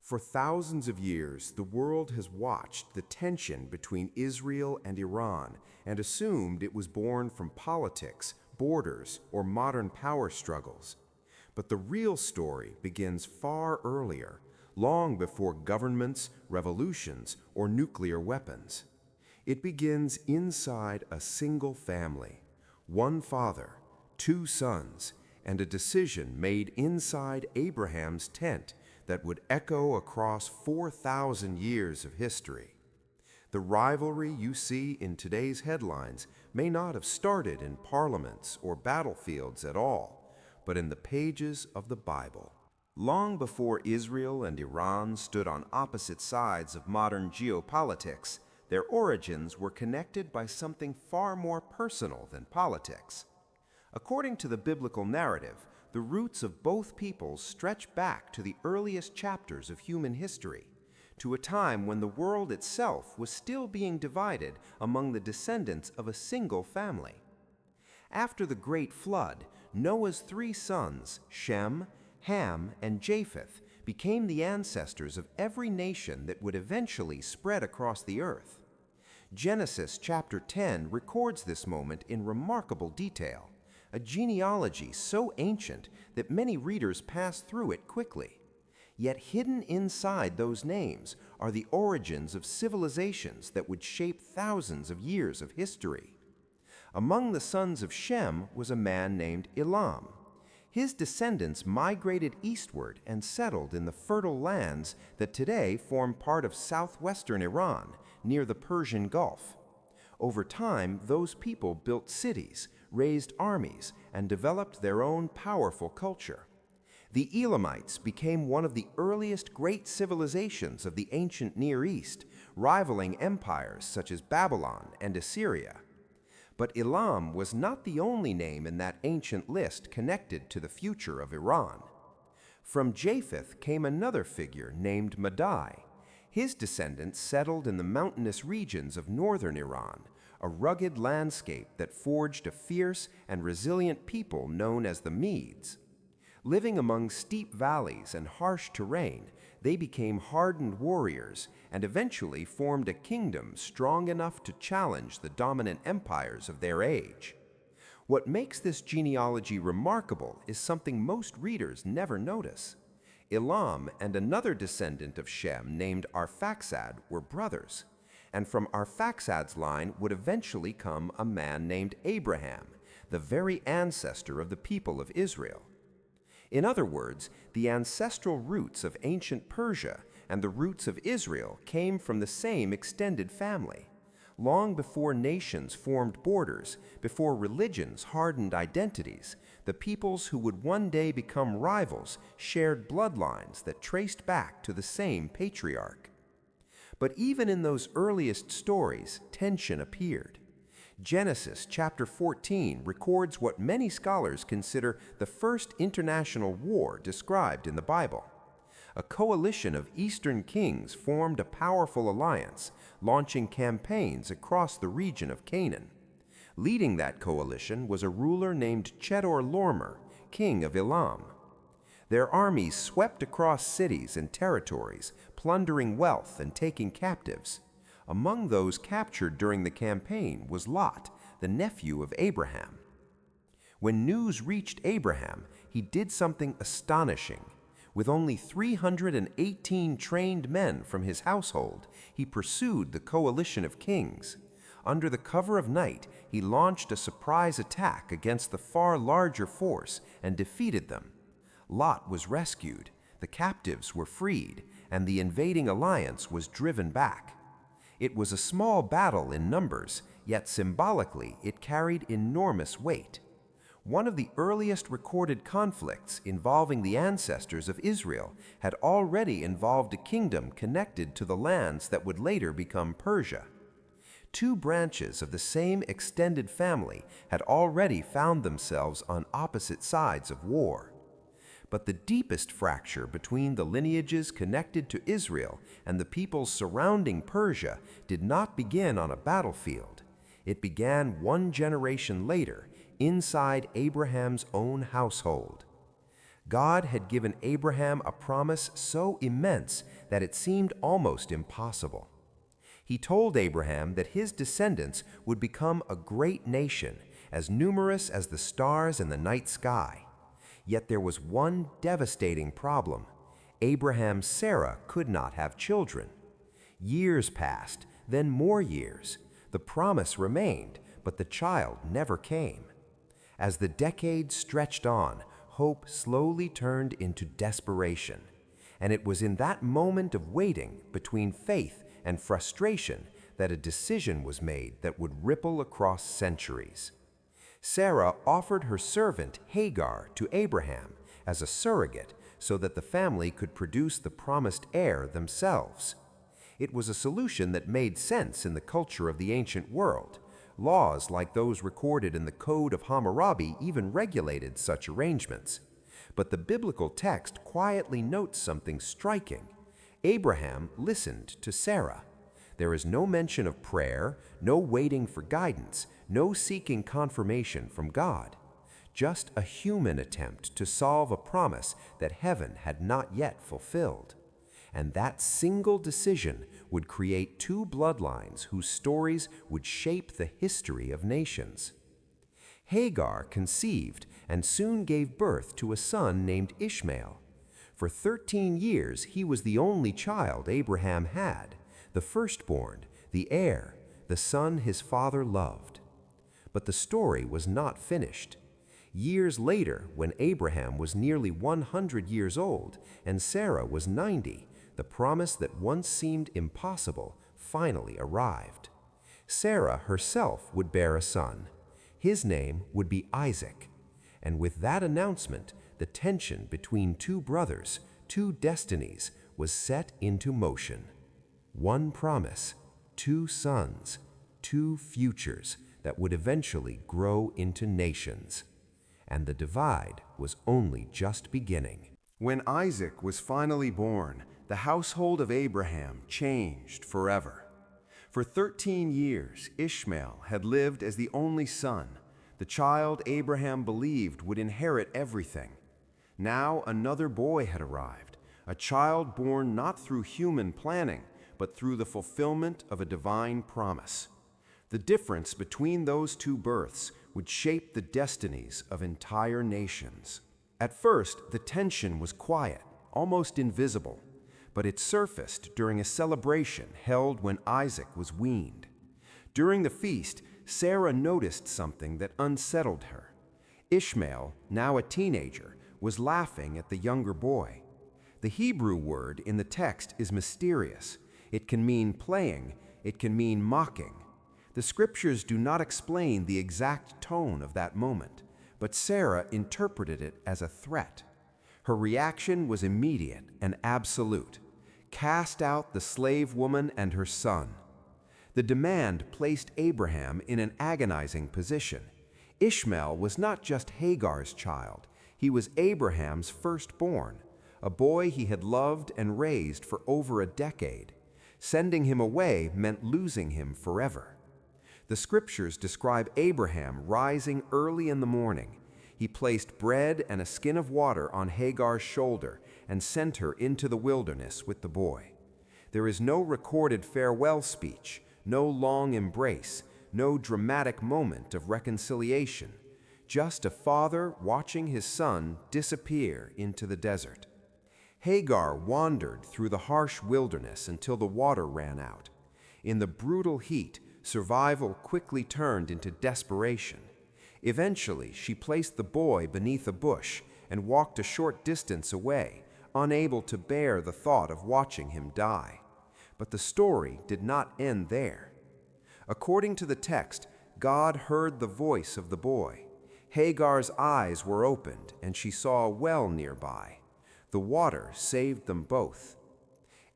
For thousands of years, the world has watched the tension between Israel and Iran and assumed it was born from politics, borders, or modern power struggles. But the real story begins far earlier, long before governments, revolutions, or nuclear weapons. It begins inside a single family, one father, two sons, and a decision made inside Abraham's tent that would echo across 4,000 years of history. The rivalry you see in today's headlines may not have started in parliaments or battlefields at all, but in the pages of the Bible. Long before Israel and Iran stood on opposite sides of modern geopolitics, their origins were connected by something far more personal than politics. According to the biblical narrative, the roots of both peoples stretch back to the earliest chapters of human history, to a time when the world itself was still being divided among the descendants of a single family. After the Great Flood, Noah's three sons, Shem, Ham, and Japheth, became the ancestors of every nation that would eventually spread across the earth. Genesis chapter 10 records this moment in remarkable detail, a genealogy so ancient that many readers pass through it quickly. Yet hidden inside those names are the origins of civilizations that would shape thousands of years of history. Among the sons of Shem was a man named Elam. His descendants migrated eastward and settled in the fertile lands that today form part of southwestern Iran, near the Persian Gulf. Over time, those people built cities, raised armies, and developed their own powerful culture. The Elamites became one of the earliest great civilizations of the ancient Near East, rivaling empires such as Babylon and Assyria. But Elam was not the only name in that ancient list connected to the future of Iran. From Japheth came another figure named Madai. His descendants settled in the mountainous regions of northern Iran, a rugged landscape that forged a fierce and resilient people known as the Medes. Living among steep valleys and harsh terrain, they became hardened warriors and eventually formed a kingdom strong enough to challenge the dominant empires of their age. What makes this genealogy remarkable is something most readers never notice. Elam and another descendant of Shem named Arphaxad were brothers, and from Arphaxad's line would eventually come a man named Abraham, the very ancestor of the people of Israel. In other words, the ancestral roots of ancient Persia and the roots of Israel came from the same extended family. Long before nations formed borders, before religions hardened identities, the peoples who would one day become rivals shared bloodlines that traced back to the same patriarch. But even in those earliest stories, tension appeared. Genesis chapter 14 records what many scholars consider the first international war described in the Bible. A coalition of eastern kings formed a powerful alliance, launching campaigns across the region of Canaan. Leading that coalition was a ruler named Chedorlaomer, king of Elam. Their armies swept across cities and territories, plundering wealth and taking captives. Among those captured during the campaign was Lot, the nephew of Abraham. When news reached Abraham, he did something astonishing. With only 318 trained men from his household, he pursued the coalition of kings. Under the cover of night, he launched a surprise attack against the far larger force and defeated them. Lot was rescued, the captives were freed, and the invading alliance was driven back. It was a small battle in numbers, yet symbolically it carried enormous weight. One of the earliest recorded conflicts involving the ancestors of Israel had already involved a kingdom connected to the lands that would later become Persia. Two branches of the same extended family had already found themselves on opposite sides of war. But the deepest fracture between the lineages connected to Israel and the peoples surrounding Persia did not begin on a battlefield. It began one generation later, inside Abraham's own household. God had given Abraham a promise so immense that it seemed almost impossible. He told Abraham that his descendants would become a great nation, as numerous as the stars in the night sky. Yet there was one devastating problem. Abraham's Sarah could not have children. Years passed, then more years. The promise remained, but the child never came. As the decades stretched on, hope slowly turned into desperation. And it was in that moment of waiting between faith and frustration that a decision was made that would ripple across centuries. Sarah offered her servant Hagar to Abraham as a surrogate so that the family could produce the promised heir themselves. It was a solution that made sense in the culture of the ancient world. Laws like those recorded in the Code of Hammurabi even regulated such arrangements. But the biblical text quietly notes something striking. Abraham listened to Sarah. There is no mention of prayer, no waiting for guidance, no seeking confirmation from God. Just a human attempt to solve a promise that heaven had not yet fulfilled. And that single decision would create two bloodlines whose stories would shape the history of nations. Hagar conceived and soon gave birth to a son named Ishmael. For 13 years he was the only child Abraham had, the firstborn, the heir, the son his father loved. But the story was not finished. Years later, when Abraham was nearly 100 years old and Sarah was 90, the promise that once seemed impossible finally arrived. Sarah herself would bear a son. His name would be Isaac. And with that announcement, the tension between two brothers, two destinies, was set into motion. One promise, two sons, two futures that would eventually grow into nations. And the divide was only just beginning. When Isaac was finally born, the household of Abraham changed forever. For 13 years, Ishmael had lived as the only son, the child Abraham believed would inherit everything. Now another boy had arrived, a child born not through human planning, but through the fulfillment of a divine promise. The difference between those two births would shape the destinies of entire nations. At first, the tension was quiet, almost invisible, but it surfaced during a celebration held when Isaac was weaned. During the feast, Sarah noticed something that unsettled her. Ishmael, now a teenager, was laughing at the younger boy. The Hebrew word in the text is mysterious. It can mean playing, it can mean mocking. The scriptures do not explain the exact tone of that moment, but Sarah interpreted it as a threat. Her reaction was immediate and absolute. Cast out the slave woman and her son. The demand placed Abraham in an agonizing position. Ishmael was not just Hagar's child, he was Abraham's firstborn, a boy he had loved and raised for over a decade. Sending him away meant losing him forever. The scriptures describe Abraham rising early in the morning. He placed bread and a skin of water on Hagar's shoulder and sent her into the wilderness with the boy. There is no recorded farewell speech, no long embrace, no dramatic moment of reconciliation, just a father watching his son disappear into the desert. Hagar wandered through the harsh wilderness until the water ran out. In the brutal heat, survival quickly turned into desperation. Eventually, she placed the boy beneath a bush and walked a short distance away, unable to bear the thought of watching him die. But the story did not end there. According to the text, God heard the voice of the boy. Hagar's eyes were opened, and she saw a well nearby. The water saved them both.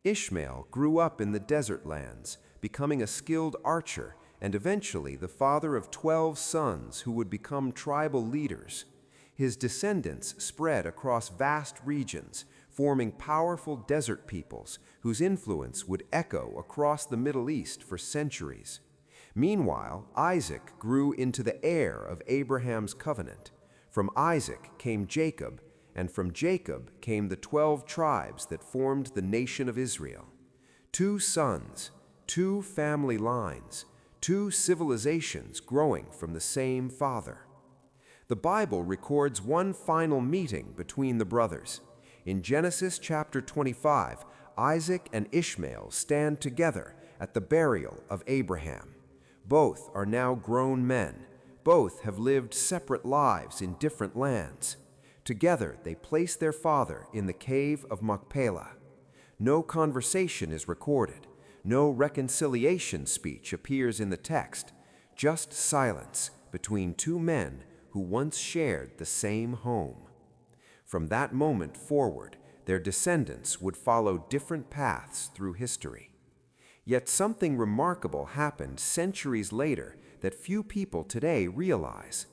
Ishmael grew up in the desert lands, becoming a skilled archer and eventually the father of 12 sons who would become tribal leaders. His descendants spread across vast regions, forming powerful desert peoples whose influence would echo across the Middle East for centuries. Meanwhile, Isaac grew into the heir of Abraham's covenant. From Isaac came Jacob, and from Jacob came the 12 tribes that formed the nation of Israel. 2 sons, 2 family lines, 2 civilizations growing from the same father. The Bible records one final meeting between the brothers. In Genesis chapter 25, Isaac and Ishmael stand together at the burial of Abraham. Both are now grown men. Both have lived separate lives in different lands. Together they place their father in the cave of Machpelah. No conversation is recorded. No reconciliation speech appears in the text. Just silence between 2 men who once shared the same home. From that moment forward, their descendants would follow different paths through history. Yet something remarkable happened centuries later that few people today realize.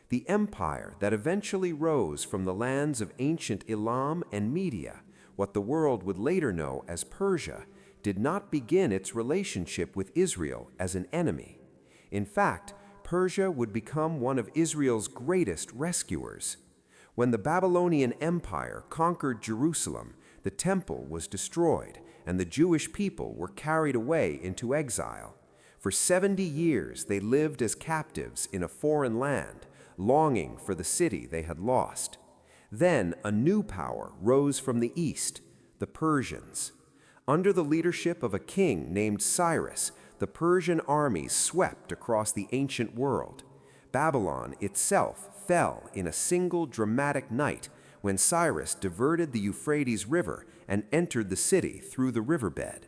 The empire that eventually rose from the lands of ancient Elam and Media, what the world would later know as Persia, did not begin its relationship with Israel as an enemy. In fact, Persia would become one of Israel's greatest rescuers. When the Babylonian Empire conquered Jerusalem, the temple was destroyed, and the Jewish people were carried away into exile. For 70 years they lived as captives in a foreign land, longing for the city they had lost. Then a new power rose from the east, the Persians. Under the leadership of a king named Cyrus, the Persian armies swept across the ancient world. Babylon itself fell in a single dramatic night when Cyrus diverted the Euphrates River and entered the city through the riverbed.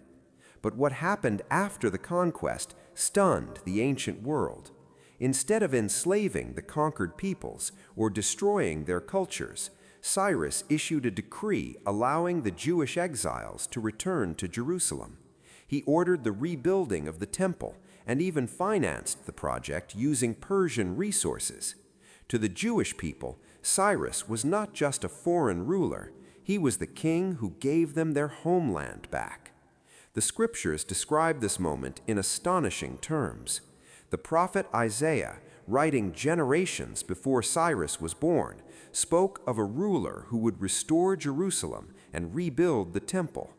But what happened after the conquest stunned the ancient world. Instead of enslaving the conquered peoples or destroying their cultures, Cyrus issued a decree allowing the Jewish exiles to return to Jerusalem. He ordered the rebuilding of the temple and even financed the project using Persian resources. To the Jewish people, Cyrus was not just a foreign ruler, he was the king who gave them their homeland back. The scriptures describe this moment in astonishing terms. The prophet Isaiah, writing generations before Cyrus was born, spoke of a ruler who would restore Jerusalem and rebuild the temple.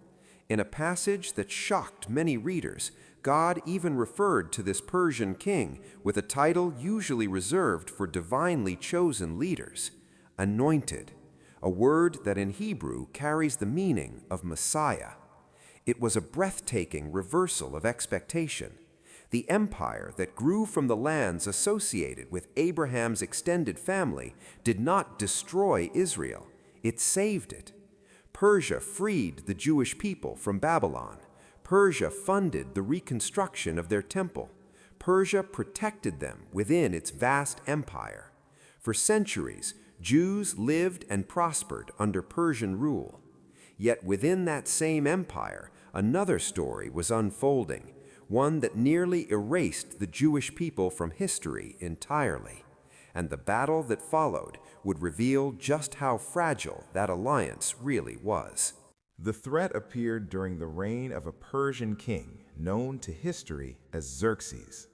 In a passage that shocked many readers, God even referred to this Persian king with a title usually reserved for divinely chosen leaders, anointed, a word that in Hebrew carries the meaning of Messiah. It was a breathtaking reversal of expectation. The empire that grew from the lands associated with Abraham's extended family did not destroy Israel, it saved it. Persia freed the Jewish people from Babylon. Persia funded the reconstruction of their temple. Persia protected them within its vast empire. For centuries, Jews lived and prospered under Persian rule. Yet within that same empire, another story was unfolding, one that nearly erased the Jewish people from history entirely. And the battle that followed would reveal just how fragile that alliance really was. The threat appeared during the reign of a Persian king known to history as Xerxes.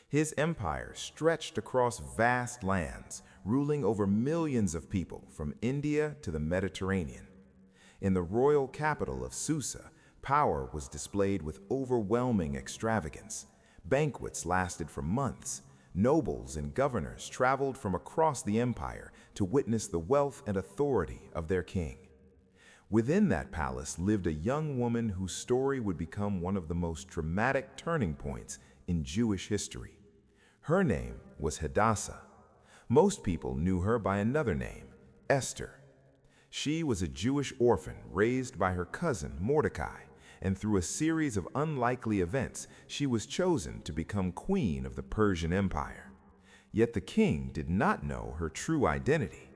His empire stretched across vast lands, ruling over millions of people from India to the Mediterranean. In the royal capital of Susa, power was displayed with overwhelming extravagance. Banquets lasted for months. Nobles and governors traveled from across the empire to witness the wealth and authority of their king. Within that palace lived a young woman whose story would become one of the most dramatic turning points in Jewish history. Her name was Hadassah. Most people knew her by another name, Esther. She was a Jewish orphan raised by her cousin Mordecai, and through a series of unlikely events, she was chosen to become queen of the Persian Empire. Yet the king did not know her true identity.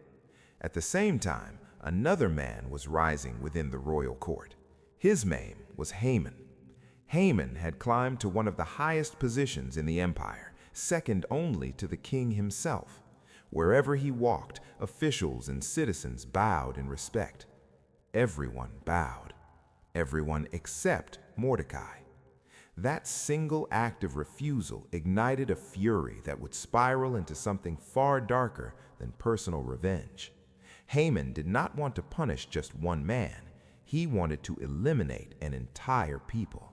At the same time, another man was rising within the royal court. His name was Haman. Haman had climbed to one of the highest positions in the empire, second only to the king himself. Wherever he walked, officials and citizens bowed in respect. Everyone bowed. Everyone except Mordecai. That single act of refusal ignited a fury that would spiral into something far darker than personal revenge. Haman did not want to punish just one man. He wanted to eliminate an entire people.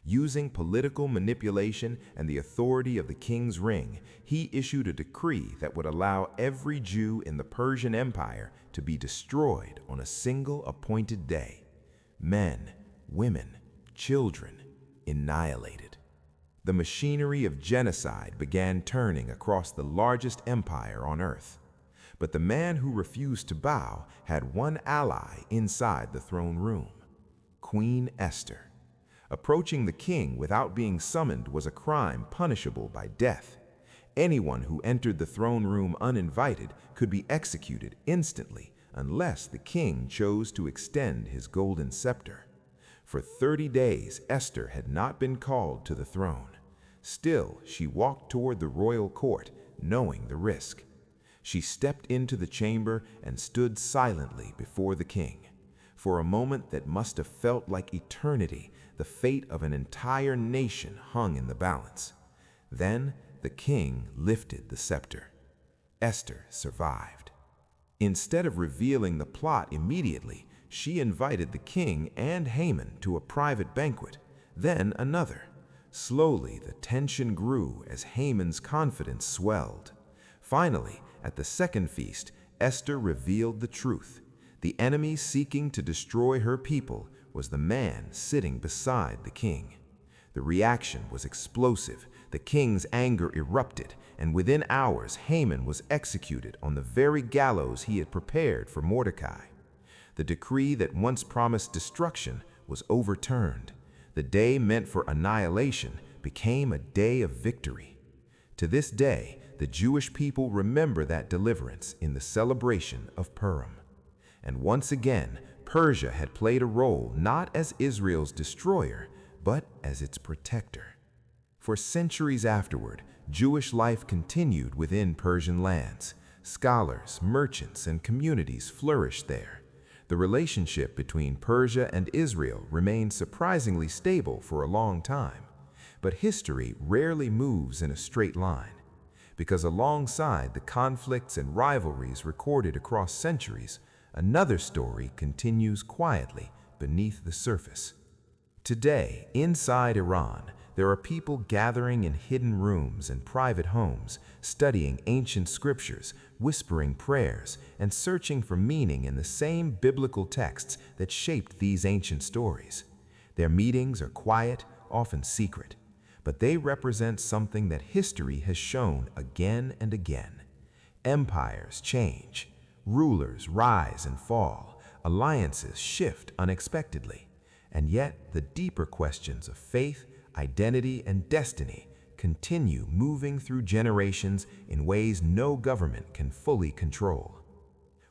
Using political manipulation and the authority of the king's ring, he issued a decree that would allow every Jew in the Persian Empire to be destroyed on a single appointed day. Men, women, children, annihilated. The machinery of genocide began turning across the largest empire on earth. But the man who refused to bow had one ally inside the throne room: Queen Esther. Approaching the king without being summoned was a crime punishable by death. Anyone who entered the throne room uninvited could be executed instantly unless the king chose to extend his golden scepter. For 30 days, Esther had not been called to the throne. Still, she walked toward the royal court, knowing the risk. She stepped into the chamber and stood silently before the king. For a moment that must have felt like eternity, the fate of an entire nation hung in the balance. Then the king lifted the scepter. Esther survived. Instead of revealing the plot immediately, she invited the king and Haman to a private banquet, then another. Slowly, the tension grew as Haman's confidence swelled. Finally, at the second feast, Esther revealed the truth. The enemy seeking to destroy her people was the man sitting beside the king. The reaction was explosive. The king's anger erupted, and within hours, Haman was executed on the very gallows he had prepared for Mordecai. The decree that once promised destruction was overturned. The day meant for annihilation became a day of victory. To this day, the Jewish people remember that deliverance in the celebration of Purim. And once again, Persia had played a role not as Israel's destroyer, but as its protector. For centuries afterward, Jewish life continued within Persian lands. Scholars, merchants, and communities flourished there. The relationship between Persia and Israel remained surprisingly stable for a long time. But history rarely moves in a straight line, because alongside the conflicts and rivalries recorded across centuries, another story continues quietly beneath the surface. Today, inside Iran, there are people gathering in hidden rooms and private homes, studying ancient scriptures, whispering prayers, and searching for meaning in the same biblical texts that shaped these ancient stories. Their meetings are quiet, often secret, but they represent something that history has shown again and again. Empires change. Rulers rise and fall, alliances shift unexpectedly, and yet the deeper questions of faith, identity, and destiny continue moving through generations in ways no government can fully control.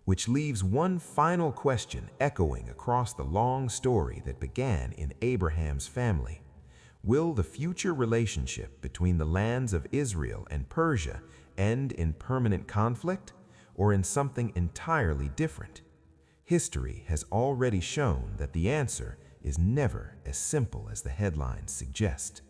Which leaves one final question echoing across the long story that began in Abraham's family. Will the future relationship between the lands of Israel and Persia end in permanent conflict, or in something entirely different? History has already shown that the answer is never as simple as the headlines suggest.